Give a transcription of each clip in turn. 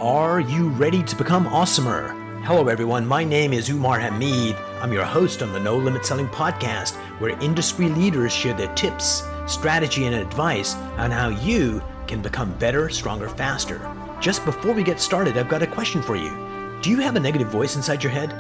Are you ready to become awesomer? Hello everyone, my name is Umar Hamid. I'm your host on the No Limit Selling podcast, where industry leaders share their tips, strategy, and advice on how you can become better, stronger, faster. Just before we get started, I've got a question for you. Do you have a negative voice inside your head?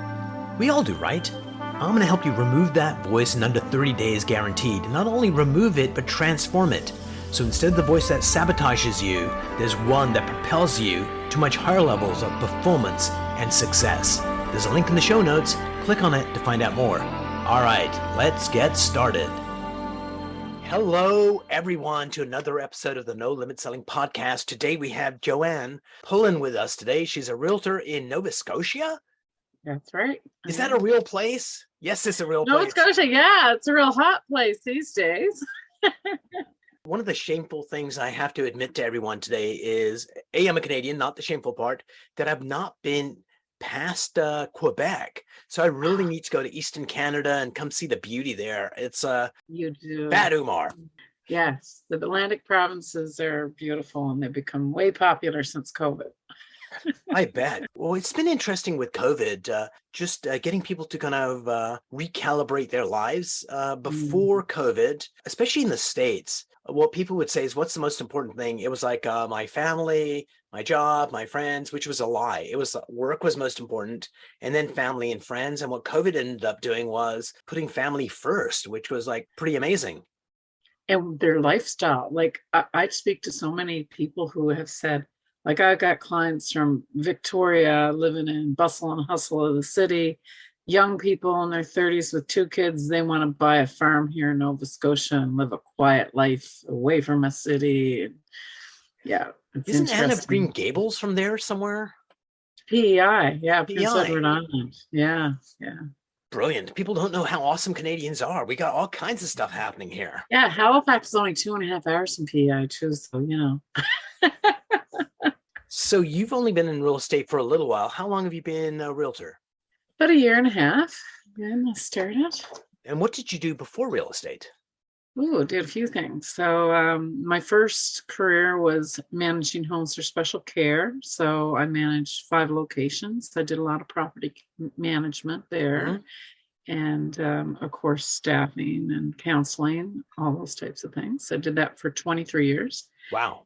We all do, right? I'm going to help you remove that voice in under 30 days guaranteed. Not only remove it, but transform it. So instead of the voice that sabotages you, there's one that propels you to much higher levels of performance and success. There's a link in the show notes. Click on it to find out more. All right, let's get started. Hello, everyone, to another episode of the No Limit Selling podcast. Today we have Joanne pulling with us today. She's a realtor in Nova Scotia. That's right. Is that a real place? Yes, it's a real place. Nova Scotia, yeah, it's a real hot place these days. One of the shameful things I have to admit to everyone today is, I'm a Canadian, not the shameful part, that I've not been past Quebec. So I really need to go to Eastern Canada and come see the beauty there. It's You do. bad Umar. Yes, the Atlantic provinces are beautiful and they've become way popular since COVID. I bet. Well, it's been interesting with COVID, just getting people to kind of recalibrate their lives before COVID, especially in the States. What people would say is, what's the most important thing? It was like my family, my job, my friends, which was a lie. It was work was most important, and then family and friends. And what COVID ended up doing was putting family first, which was like pretty amazing. And their lifestyle. Like I speak to so many people who have said, like I got clients from Victoria living in bustle and hustle of the city, young people in their 30s with 2 kids. They want to buy a farm here in Nova Scotia and live a quiet life away from a city. Yeah. Isn't Anne of Green Gables from there somewhere? PEI. Yeah. PEI. Prince Edward Island. Yeah. Yeah. Brilliant. People don't know how awesome Canadians are. We got all kinds of stuff happening here. Yeah. Halifax is only 2.5 hours from PEI too. So, you know. So you've only been in real estate for a little while. How long have you been a realtor? About 1.5 years. Then I started. And what did you do before real estate? Ooh, did a few things. So my first career was managing homes for special care. So I managed 5 locations. I did a lot of property management there. And of course, staffing and counseling, all those types of things. I did that for 23 years. Wow.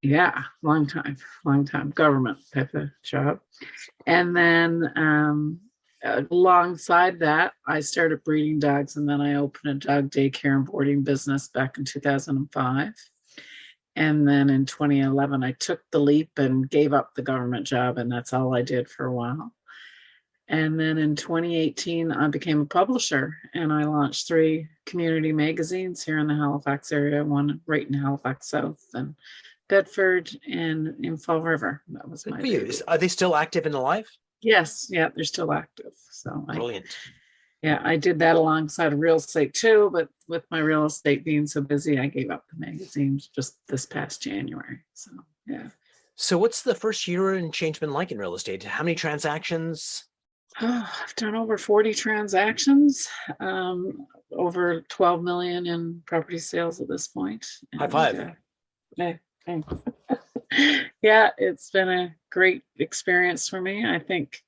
Yeah, long time, government type of job. And then alongside that, I started breeding dogs, and then I opened a dog daycare and boarding business back in 2005. And then in 2011, I took the leap and gave up the government job, and that's all I did for a while. And then in 2018, I became a publisher, and I launched 3 community magazines here in the Halifax area, one right in Halifax South and Bedford and in Fall River. That was my baby. Are they still active in the life? Yes, yeah, they're still active. So Brilliant. I did that alongside of real estate too, but with my real estate being so busy, I gave up the magazines just this past January. So yeah. So what's the first year and change been like in real estate? How many transactions? Oh, I've done over 40 transactions, over 12 million in property sales at this point. High five. Thanks. Yeah, it's been a great experience for me. I think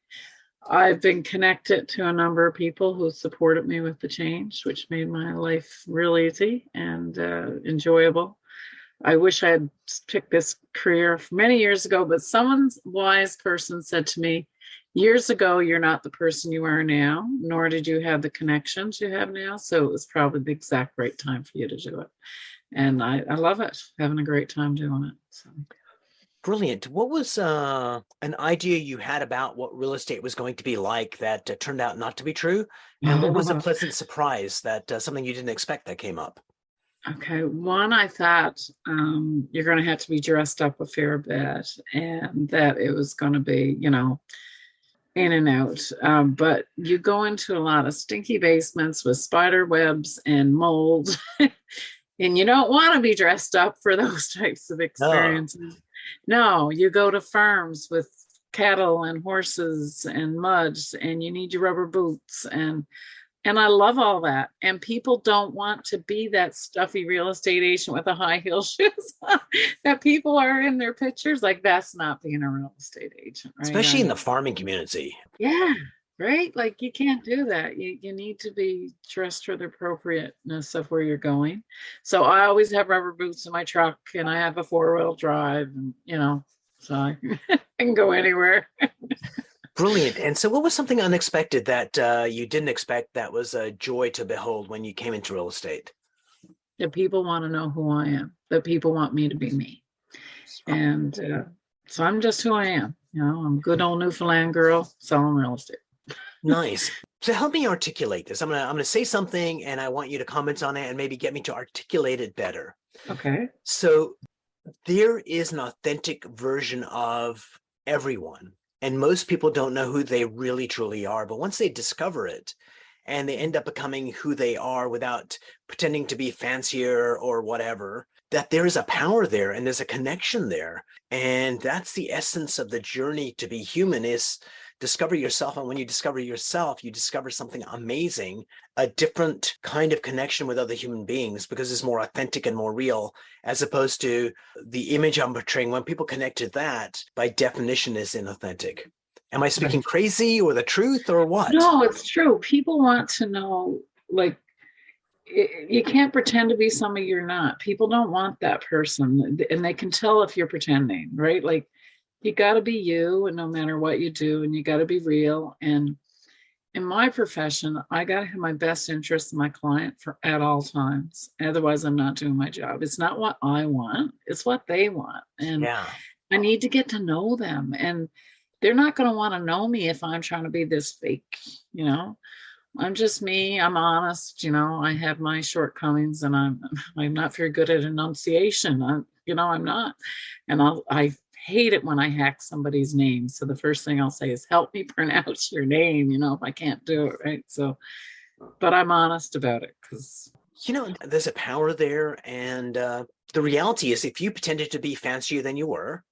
I've been connected to a number of people who supported me with the change, which made my life real easy and enjoyable. I wish I had picked this career many years ago, but someone wise person said to me, years ago, you're not the person you are now, nor did you have the connections you have now. So it was probably the exact right time for you to do it. And I love it, having a great time doing it. So. Brilliant. What was an idea you had about what real estate was going to be like that turned out not to be true? And what was a pleasant surprise that something you didn't expect that came up? Okay. One, I thought you're going to have to be dressed up a fair bit and that it was going to be, you know, in and out. But you go into a lot of stinky basements with spider webs and mold. And you don't want to be dressed up for those types of experiences. No, you go to farms with cattle and horses and muds, and you need your rubber boots and And I love all that. And people don't want to be that stuffy real estate agent with the high heel shoes that people are in their pictures. Like, that's not being a real estate agent, right? Especially in the farming community. Yeah, right. Like, you can't do that. You need to be dressed for the appropriateness of where you're going. So I always have rubber boots in my truck, and I have a 4-wheel drive, and so I can go anywhere. Brilliant. And so what was something unexpected that you didn't expect that was a joy to behold when you came into real estate? That people want to know who I am, that people want me to be me. And so I'm just who I am. I'm a good old Newfoundland girl selling real estate. Nice. So help me articulate this. I'm gonna say something and I want you to comment on it and maybe get me to articulate it better. Okay. So there is an authentic version of everyone. And most people don't know who they really truly are. But once they discover it and they end up becoming who they are without pretending to be fancier or whatever, that there is a power there and there's a connection there. And that's the essence of the journey to be human, is discover yourself. And when you discover yourself, you discover something amazing, a different kind of connection with other human beings, because it's more authentic and more real, as opposed to the image I'm portraying. When people connect to that, by definition, is inauthentic. Am I speaking crazy or the truth or what? No, it's true. People want to know, like, you can't pretend to be somebody you're not. People don't want that person, and they can tell if you're pretending, right? Like, you got to be you, and no matter what you do, and you got to be real. And in my profession, I got to have my best interest in my client at all times. Otherwise, I'm not doing my job. It's not what I want, it's what they want. And I need to get to know them. And they're not going to want to know me if I'm trying to be this fake, I'm just me. I'm honest. I have my shortcomings, and I'm not very good at enunciation. I'm not. And I hate it when I hack somebody's name. So the first thing I'll say is, help me pronounce your name, if I can't do it, right? So, but I'm honest about it, because there's a power there. And the reality is, if you pretended to be fancier than you were,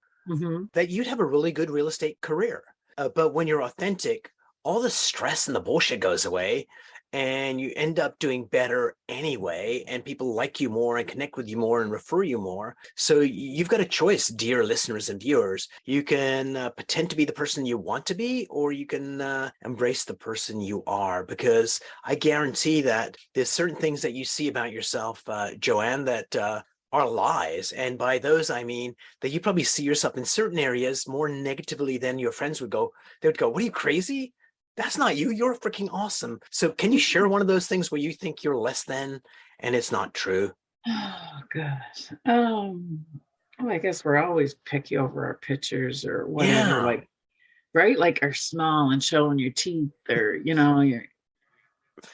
that you'd have a really good real estate career. But when you're authentic, all the stress and the bullshit goes away, and you end up doing better anyway, and people like you more and connect with you more and refer you more. So you've got a choice, dear listeners and viewers. You can pretend to be the person you want to be, or you can embrace the person you are, because I guarantee that there's certain things that you see about yourself, Joanne, that are lies. And by those, I mean that you probably see yourself in certain areas more negatively than your friends would go. They would go, what, are you crazy? That's not you. You're freaking awesome. So can you share one of those things where you think you're less than and it's not true? Oh, gosh. I guess we're always picky over our pictures or whatever, like, right? Like, are small and showing your teeth, or,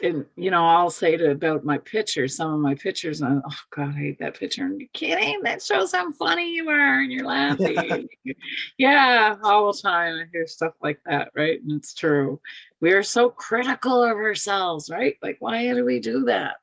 and, I'll say about my pictures, some of my pictures, and oh God, I hate that picture. And you're kidding? That shows how funny you are, and you're laughing. Yeah, all the time I hear stuff like that, right? And it's true. We are so critical of ourselves, right? Like, why do we do that?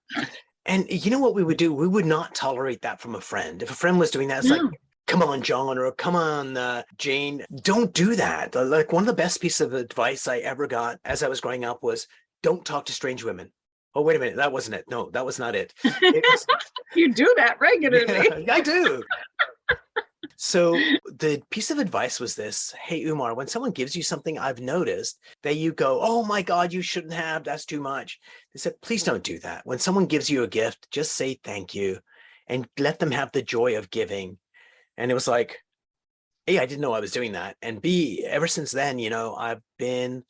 And you know what we would do? We would not tolerate that from a friend. If a friend was doing that, it's like, come on, John, or come on, Jane, don't do that. Like, one of the best pieces of advice I ever got as I was growing up was, don't talk to strange women. Oh, wait a minute. That wasn't it. No, that was not it. You do that regularly. Yeah, I do. So the piece of advice was this: hey, Umar, when someone gives you something, I've noticed that you go, oh my God, you shouldn't have, that's too much. They said, please don't do that. When someone gives you a gift, just say thank you and let them have the joy of giving. And it was like, A, I didn't know I was doing that. And B, ever since then, I've been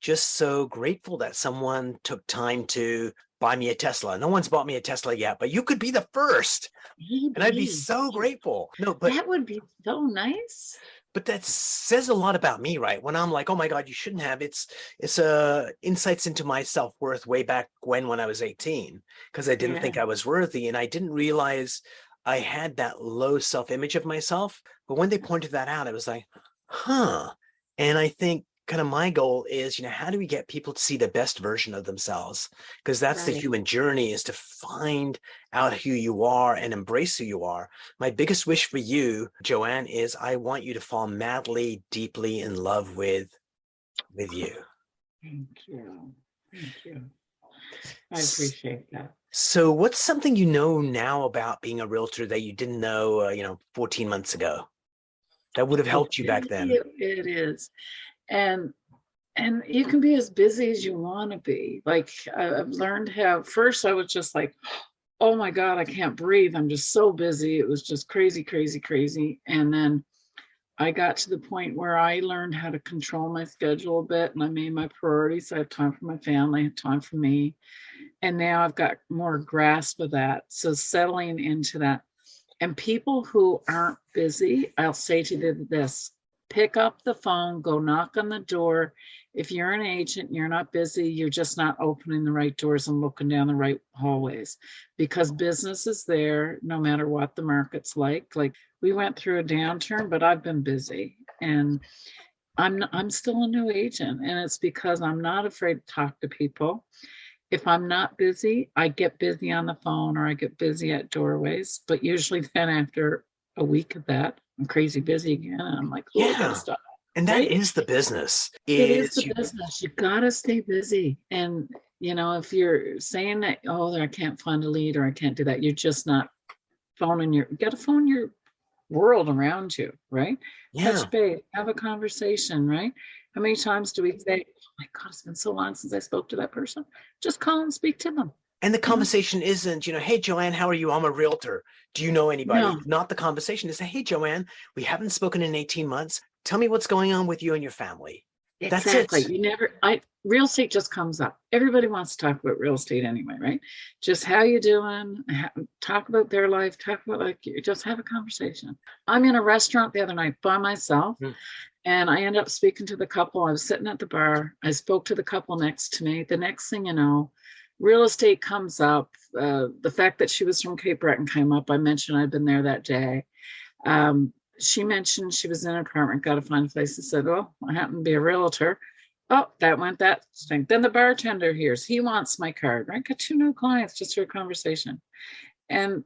just so grateful that someone took time to buy me a Tesla. No one's bought me a Tesla yet, but you could be the first. Maybe. And I'd be so grateful. No, but that would be so nice. But that says a lot about me, right? When I'm like, oh my God, you shouldn't have. It's insights into my self-worth way back when I was 18, because I didn't think I was worthy. And I didn't realize I had that low self-image of myself. But when they pointed that out, I was like, huh. And I think kind of my goal is, how do we get people to see the best version of themselves? Because that's the human journey, is to find out who you are and embrace who you are. My biggest wish for you, Joanne, is I want you to fall madly, deeply in love with you. Thank you. Thank you. I S- appreciate that. So what's something you know now about being a realtor that you didn't know, 14 months ago that would have How helped you back busy then? it is. And you can be as busy as you want to be. Like I've learned how first I was just like, oh my God, I can't breathe. I'm just so busy. It was just crazy, crazy, crazy. And then I got to the point where I learned how to control my schedule a bit and I made my priorities. I have time for my family, I have time for me. And now I've got more grasp of that. So settling into that. And people who aren't busy, I'll say to them this: pick up the phone, go knock on the door. If you're an agent and you're not busy, you're just not opening the right doors and looking down the right hallways because business is there no matter what the market's like. Like we went through a downturn, but I've been busy and I'm still a new agent. And it's because I'm not afraid to talk to people. If I'm not busy, I get busy on the phone or I get busy at doorways. But usually then after a week of that, I'm crazy busy again. And I'm like, oh, I gotta Yeah. stop. And that Right? is the business It is is the you. business. You gotta stay busy. And if you're saying that, oh, I can't find a lead or I can't do that, you're just not you gotta phone your world around you, right? Yeah. Touch base, have a conversation, right? How many times do we say, oh my God, it's been so long since I spoke to that person? Just call and speak to them, And the you know? conversation isn't, hey, Joanne, how are you? I'm a realtor. Do you know anybody? No, Not the conversation is, hey, Joanne, we haven't spoken in 18 months. Tell me what's going on with you and your family. That's it. exactly. Real estate just comes up. Everybody wants to talk about real estate anyway, right? Just how you doing, talk about their life, talk about like, you just have a conversation. I'm in a restaurant the other night by myself. Mm. And I ended up speaking to the couple. I was sitting at the bar. I spoke to the couple next to me. The next thing you know, real estate comes up. The fact that she was from Cape Breton came up. I mentioned I'd been there that day. She mentioned she was in an apartment, got to find a place. I said, well, I happen to be a realtor. Oh, that went that thing. Then the bartender hears, he wants my card, right? Got two new clients just through a conversation. And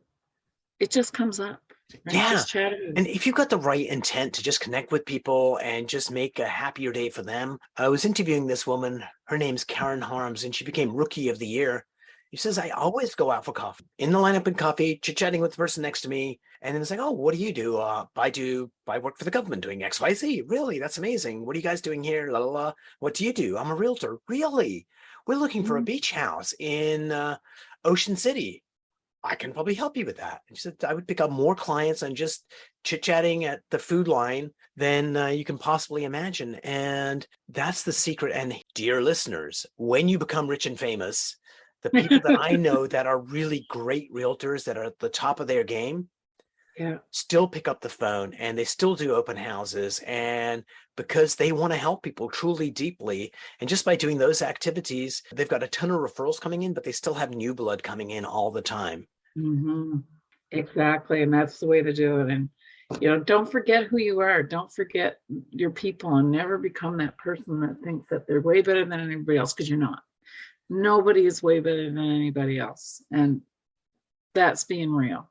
it just comes up, right? Yeah. Just chatting. And if you've got the right intent to just connect with people and just make a happier day for them, I was interviewing this woman. Her name's Karen Harms, and she became Rookie of the Year. She says, I always go out for coffee, in the lineup and coffee, chit-chatting with the person next to me. And then it's like, oh, what do you do? I work for the government doing XYZ. Really? That's amazing. What are you guys doing here? La la la. What do you do? I'm a realtor. Really? We're looking for a Mm. beach house in Ocean City. I can probably help you with that. And she said, I would pick up more clients on just chit chatting at the food line than you can possibly imagine. And that's the secret. And dear listeners, when you become rich and famous, the people that I know that are really great realtors that are at the top of their game Yeah. still pick up the phone and they still do open houses. And because they want to help people truly deeply. And just by doing those activities, they've got a ton of referrals coming in, but they still have new blood coming in all the time. Hmm. Exactly. And that's the way to do it. And, don't forget who you are. Don't forget your people and never become that person that thinks that they're way better than anybody else because you're not. Nobody is way better than anybody else. And that's being real.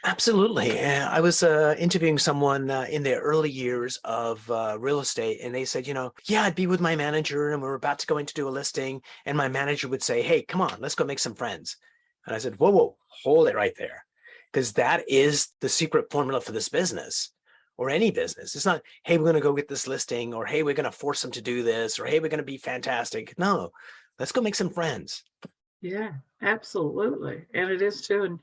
Absolutely. I was interviewing someone in their early years of real estate, and they said, yeah, I'd be with my manager, and we're about to go in to do a listing, and my manager would say, hey, come on, let's go make some friends. And I said, whoa, whoa, hold it right there, because that is the secret formula for this business or any business. It's not, hey, we're going to go get this listing, or hey, we're going to force them to do this, or hey, we're going to be fantastic. No, let's go make some friends. Yeah, absolutely. And it is too.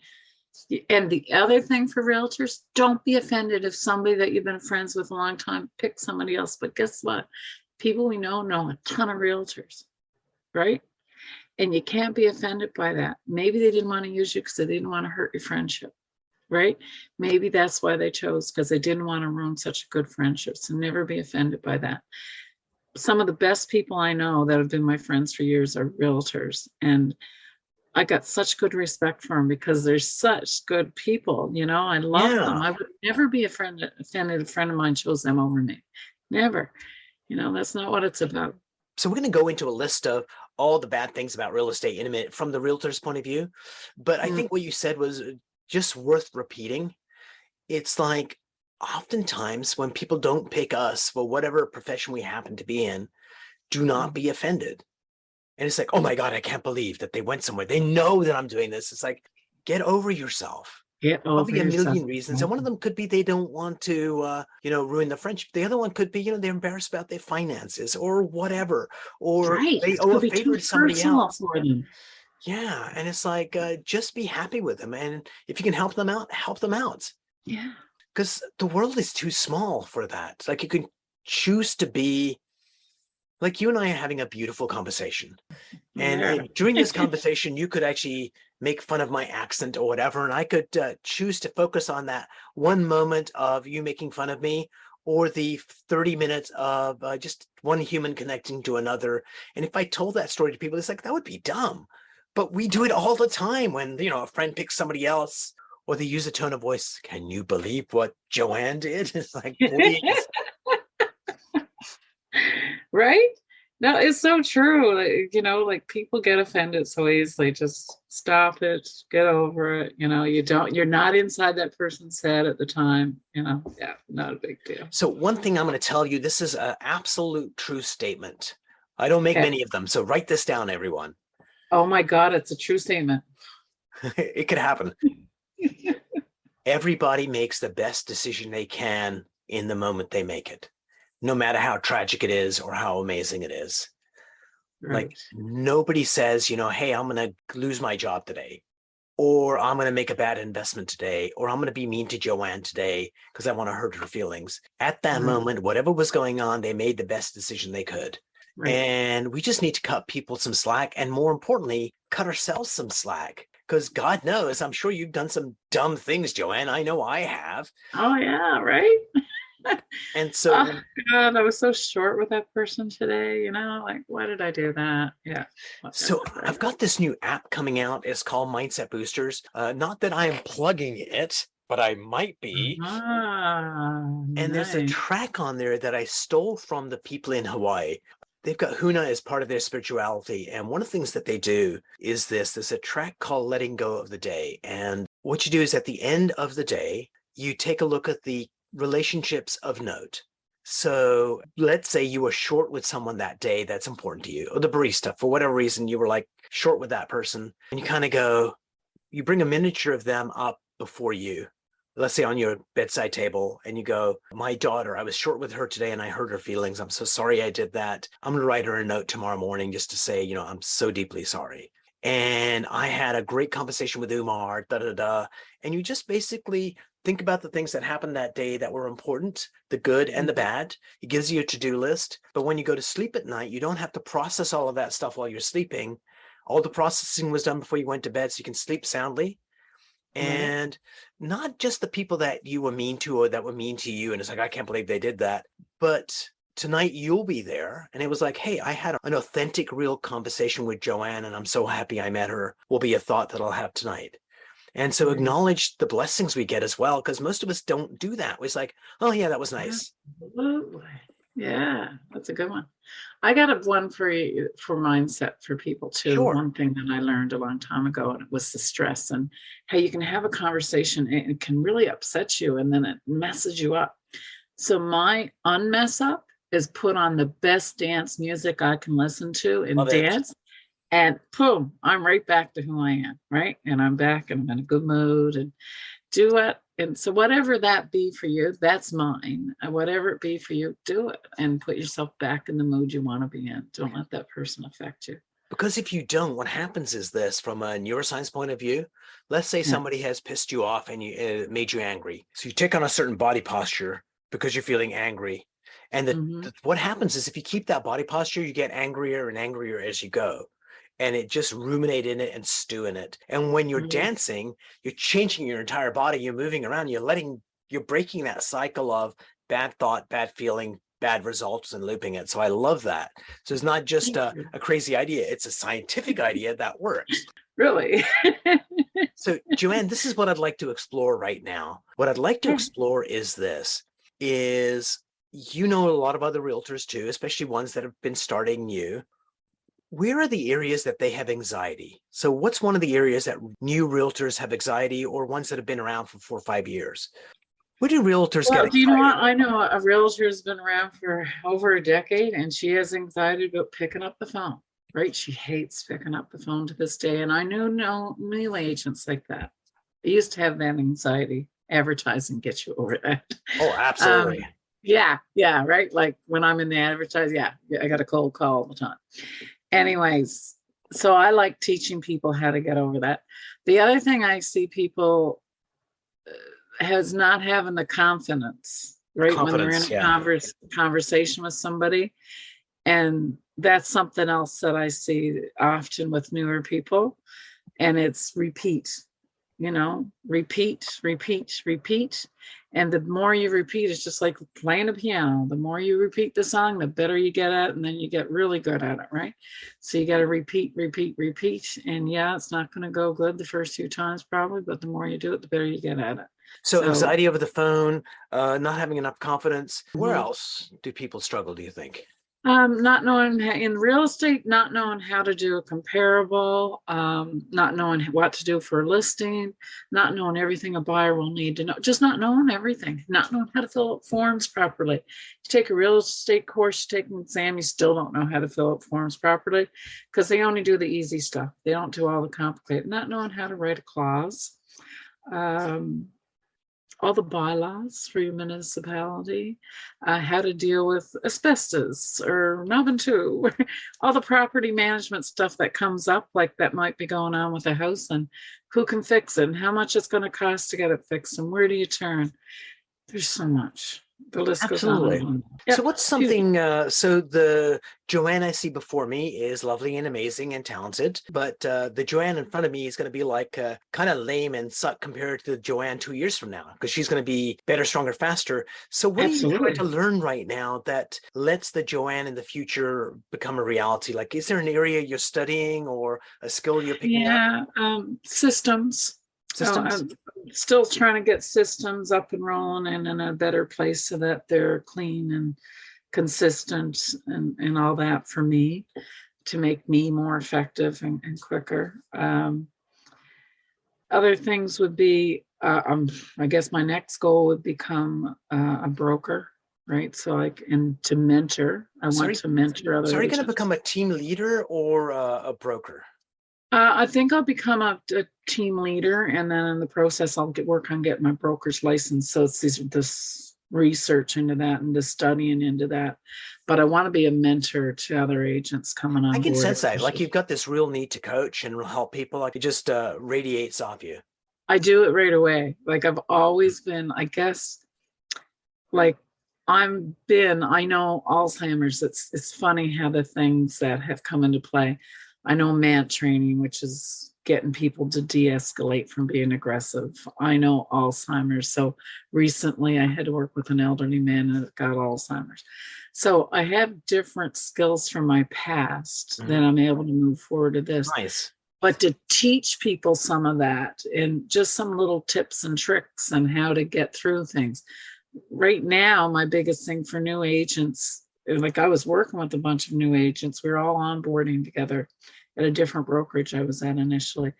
And the other thing for realtors, don't be offended if somebody that you've been friends with a long time picks somebody else. But guess what? People we know a ton of realtors, right? And you can't be offended by that. Maybe they didn't want to use you because they didn't want to hurt your friendship, right? Maybe that's why they chose because they didn't want to ruin such a good friendship. So never be offended by that. Some of the best people I know that have been my friends for years are realtors. And I got such good respect for them because they're such good people. I love them. Yeah. I would never be offended if a friend of mine chose them over me. Never. That's not what it's about. So we're going to go into a list of all the bad things about real estate in a minute from the realtor's point of view. But I Mm, think what you said was just worth repeating. It's like oftentimes when people don't pick us for whatever profession we happen to be in, do not mm. be offended. And it's like, oh my God, I can't believe that they went somewhere. They know that I'm doing this. It's like, get over yourself. Get over Probably a yourself. million reasons. And one of them could be they don't want to, ruin the friendship. The other one could be, they're embarrassed about their finances or whatever, or Right. they It owe could a be too favor to somebody personal else. for them. Yeah. And it's like, just be happy with them. And if you can help them out, help them out. Yeah. Because the world is too small for that. Like you can choose to be like you and I are having a beautiful conversation. And Yeah. during this conversation, you could actually make fun of my accent or whatever. And I could choose to focus on that one moment of you making fun of me or the 30 minutes of just one human connecting to another. And if I told that story to people, it's like, that would be dumb. But we do it all the time when, a friend picks somebody else or they use a tone of voice. Can you believe what Joanne did? It's like, please. Right? No, it's so true. Like people get offended so easily. Just stop it, get over it. You're not inside that person's head at the time. Yeah, not a big deal. So one thing I'm going to tell you, this is an absolute true statement. I don't make Okay. many of them. So write this down, everyone. Oh my God, it's a true statement. It could happen. Everybody makes the best decision they can in the moment they make it, no matter how tragic it is or how amazing it is. Right. Like nobody says, hey, I'm going to lose my job today, or I'm going to make a bad investment today, or I'm going to be mean to Joanne today because I want to hurt her feelings. At that Right. moment, whatever was going on, they made the best decision they could. Right. And we just need to cut people some slack, and more importantly, cut ourselves some slack. Because God knows, I'm sure you've done some dumb things, Joanne. I know I have. Oh yeah, right. And so, Oh God, I was so short with that person today. Like why did I do that? Yeah. so Whatever. I've got this new app coming out. It's called Mindset Boosters. Not that I am plugging it, but I might be. And there's a Nice. track on there that I stole from the people in Hawaii. They've got Huna as part of their spirituality. And one of the things that they do is there's a track called Letting Go of the Day. And what you do is at the end of the day, you take a look at the relationships of note. So let's say you were short with someone that day that's important to you, or the barista, for whatever reason, you were like short with that person. And you kind of go, you bring a miniature of them up before you, let's say on your bedside table, and you go, my daughter, I was short with her today and I hurt her feelings. I'm so sorry I did that. I'm going to write her a note tomorrow morning just to say, I'm so deeply sorry. And I had a great conversation with Umar, And you just basically think about the things that happened that day that were important, the good and the bad. It gives you a to-do list. But when you go to sleep at night, you don't have to process all of that stuff while you're sleeping. All the processing was done before you went to bed, so you can sleep soundly. And not just the people that you were mean to or that were mean to you. And it's like, I can't believe they did that. But tonight you'll be there. And it was like, hey, I had an authentic, real conversation with Joanne, and I'm so happy I met her, will be a thought that I'll have tonight. And so acknowledge the blessings we get as well, because most of us don't do that. It's like, oh yeah, that was nice. Absolutely. Yeah, that's a good one. I got one for you for mindset for people too. Sure. One thing that I learned a long time ago, and it was the stress and how you can have a conversation and it can really upset you and then it messes you up. So my unmess up is put on the best dance music I can listen to and Love it. dance. And boom, I'm right back to who I am, right? And I'm back and I'm in a good mood and do it. And so whatever that be for you, that's mine. And whatever it be for you, do it and put yourself back in the mood you want to be in. Don't let that person affect you. Because if you don't, what happens is this, from a neuroscience point of view, let's say somebody has pissed you off and you made you angry. So you take on a certain body posture because you're feeling angry. And what happens is if you keep that body posture, you get angrier and angrier as you go. And it just ruminate in it and stew in it. And when you're dancing, you're changing your entire body, you're moving around, you're breaking that cycle of bad thought, bad feeling, bad results and looping it. So I love that. So it's not just a crazy idea. It's a scientific idea that works. Really? So Joanne, this is what I'd like to explore right now. What I'd like to explore is this, is a lot of other realtors too, especially ones that have been starting new. Where are the areas that they have anxiety? So what's one of the areas that new realtors have anxiety, or ones that have been around for 4 or 5 years? Where do realtors get anxiety? Do you know what? I know a realtor has been around for over a decade and she has anxiety about picking up the phone. right? She hates picking up the phone to this day. And I knew no new agents like that. I used to have that anxiety. Advertising gets you over that. Oh, absolutely. Yeah, right. Like when I'm in the advertising, I got a cold call all the time. Anyways, so I like teaching people how to get over that. The other thing I see people has not having the confidence, right? When they're in Confidence, a yeah. conversation with somebody. And that's something else that I see often with newer people. And it's repeat, repeat. And the more you repeat, it's just like playing a piano. The more you repeat the song, the better you get at it, and then you get really good at it, right? So you got to repeat. And yeah, it's not going to go good the first few times probably, but the more you do it, the better you get at it. So anxiety over the phone, not having enough confidence. Where Mhm. else do people struggle, do you think? Not knowing in real estate, not knowing how to do a comparable, not knowing what to do for a listing, not knowing everything a buyer will need to know, just not knowing everything, not knowing how to fill out forms properly. You take a real estate course, you take an exam, you still don't know how to fill out forms properly because they only do the easy stuff. They don't do all the complicated, not knowing how to write a clause. All the bylaws for your municipality, how to deal with asbestos or Melbourne 2, all the property management stuff that comes up, like that might be going on with a house and who can fix it and how much it's going to cost to get it fixed and where do you turn? There's so much. The list goes on Absolutely. and on. So Yep. what's something, so the Joanne I see before me is lovely and amazing and talented, but the Joanne in front of me is going to be like kind of lame and suck compared to the Joanne 2 years from now, because she's going to be better, stronger, faster. So what are you trying to Absolutely. learn right now that lets the Joanne in the future become a reality? Like, is there an area you're studying or a skill you're picking up? Yeah, systems. Oh, Systems? I'm still trying to get systems up and rolling and in a better place so that they're clean and consistent and all that for me to make me more effective and quicker. Other things would be, I guess my next goal would become a broker, right? So and to mentor. I want Sorry, to mentor so other are you going to agents. become a team leader or a broker? I think I'll become a team leader, and then in the process, I'll work on getting my broker's license. So it's this research into that and the studying into that. But I want to be a mentor to other agents coming I on can board, sense that. Like especially. you've got this real need to coach and help people. Like it just radiates off you. I do it right away. Like I've always been, I guess, like I know Alzheimer's. It's funny how the things that have come into play. I know MANT training, which is getting people to de-escalate from being aggressive. I know Alzheimer's. So recently I had to work with an elderly man that got Alzheimer's. So I have different skills from my past that Mhm. I'm able to move forward to this. Nice. But to teach people some of that and just some little tips and tricks on how to get through things. Right now, my biggest thing for new agents, like I was working with a bunch of new agents, we were all onboarding together at a different brokerage I was at initially.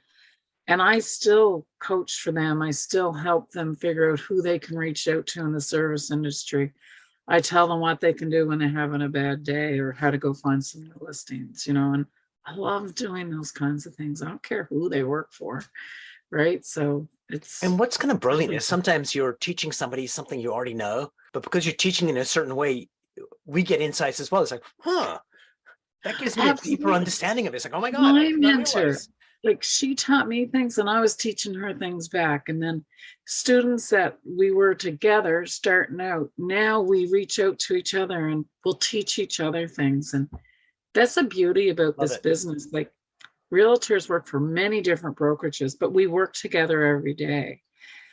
And I still coach for them. I still help them figure out who they can reach out to in the service industry. I tell them what they can do when they're having a bad day or how to go find some new listings, and I love doing those kinds of things. I don't care who they work for, right? So And it's what's kind of brilliant really is sometimes you're teaching somebody something you already know, but because you're teaching in a certain way, we get insights as well. It's like, huh, that gives me a deeper absolutely understanding of it. It's like, oh my God, I my did not mentor. realize. Like she taught me things and I was teaching her things back. And then students that we were together starting out, now we reach out to each other and we'll teach each other things. And that's the beauty about Love this it. business. Like realtors work for many different brokerages, but we work together every day.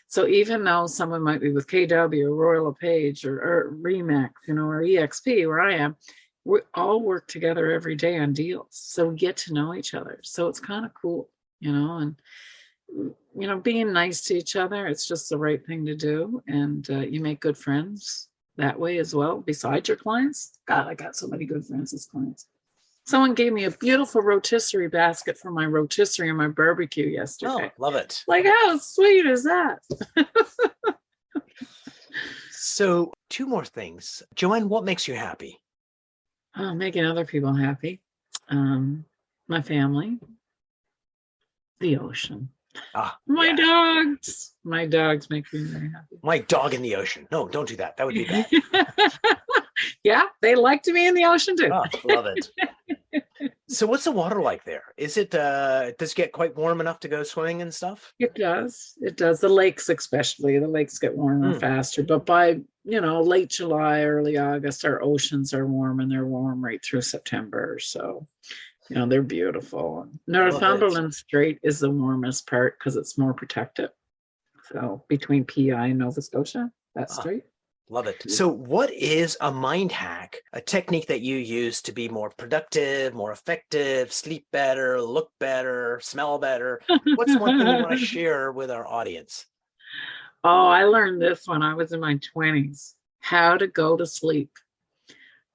So even though someone might be with KW or Royal LePage or Remax, or EXP where I am, we all work together every day on deals. So we get to know each other. So it's kind of cool, and being nice to each other, it's just the right thing to do. And you make good friends that way as well, besides your clients. God, I got so many good friends as clients. Someone gave me a beautiful rotisserie basket for my rotisserie and my barbecue Oh, yesterday. love it. Like, how sweet is that? So, two more things. Joanne, what makes you happy? Oh, making other people happy. Um, My family, the ocean. Yeah. My dogs make me very happy. My dog in the ocean. No, don't do that. That would be bad. Yeah, they like to be in the ocean too. Oh, love it. So what's the water like there? Is it, does it get quite warm enough to go swimming and stuff? It does. It does. The lakes, especially, the lakes get warmer faster. But by, late July, early August, our oceans are warm, and they're warm right through September. So, they're beautiful. Northumberland Strait is the warmest part because it's more protected. So between PI and Nova Scotia, that strait. Love it. So what is a mind hack, a technique that you use to be more productive, more effective, sleep better, look better, smell better? What's one thing you want to share with our audience? Oh, I learned this when I was in my 20s, how to go to sleep.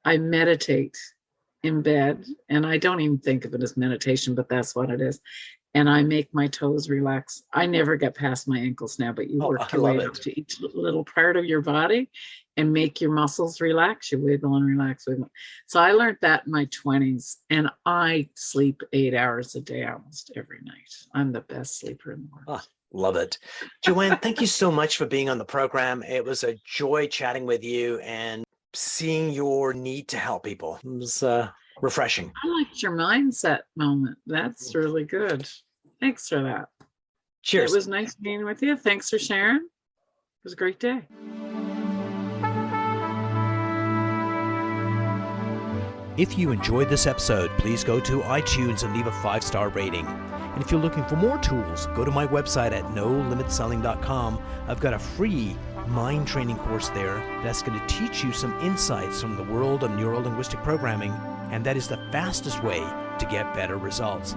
I meditate in bed, and I don't even think of it as meditation, but that's what it is. And I make my toes relax. I never get past my ankles now, but you work your way up to each little part of your body and make your muscles relax. You wiggle and relax. So I learned that in my 20s, and I sleep 8 hours a day almost every night. I'm the best sleeper in the world. Love it. Joanne, thank you so much for being on the program. It was a joy chatting with you and seeing your need to help people. It was refreshing. I liked your mindset moment. That's really good. Thanks for that. Cheers. It was nice being with you. Thanks for sharing. It was a great day. If you enjoyed this episode, please go to iTunes and leave a 5-star rating. And if you're looking for more tools, go to my website at nolimitselling.com. I've got a free mind training course there that's going to teach you some insights from the world of neuro-linguistic programming, and that is the fastest way to get better results.